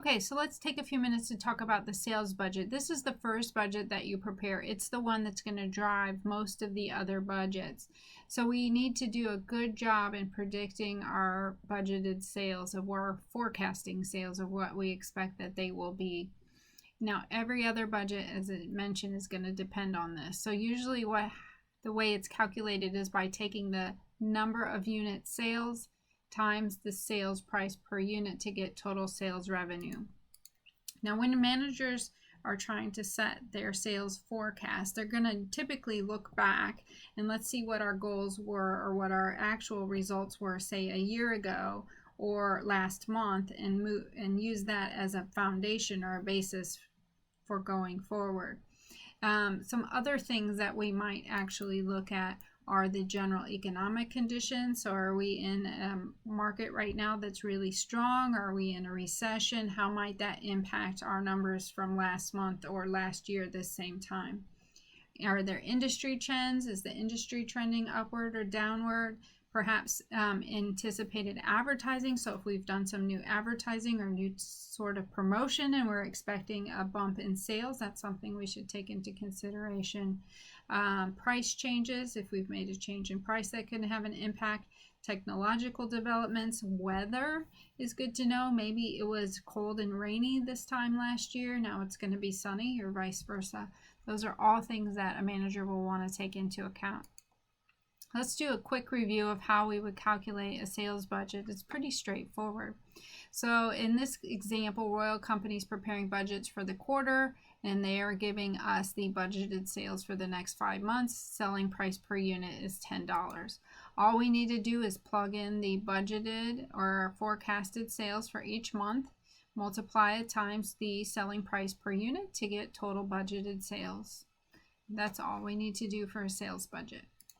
Okay, so let's take a few minutes to talk about the sales budget. This is the first budget that you prepare. It's the one that's going to drive most of the other budgets. So we need to do a good job in predicting our budgeted sales, of our forecasting sales of what we expect that they will be. Now, every other budget, as I mentioned, is going to depend on this. So usually the way it's calculated is by taking the number of unit sales times the sales price per unit to get total sales revenue. Now, when managers are trying to set their sales forecast, they're going to typically look back and let's see what our goals were or what our actual results were, say, a year ago or last month, and use that as a foundation or a basis for going forward. Some other things that we might actually look at are the general economic conditions. So are we in a market right now that's really strong? Are we in a recession? How might that impact our numbers from last month or last year at the same time? Are there industry trends? Is the industry trending upward or downward? Perhaps anticipated advertising. So if we've done some new advertising or new sort of promotion and we're expecting a bump in sales, that's something we should take into consideration. Price changes, if we've made a change in price, that can have an impact. Technological developments, weather is good to know. Maybe it was cold and rainy this time last year, now it's going to be sunny, or vice versa. Those are all things that a manager will want to take into account. Let's do a quick review of how we would calculate a sales budget. It's pretty straightforward. So in this example, Royal Company's preparing budgets for the quarter, and they are giving us the budgeted sales for the next 5 months. Selling price per unit is $10. All we need to do is plug in the budgeted or forecasted sales for each month, multiply it times the selling price per unit to get total budgeted sales. That's all we need to do for a sales budget.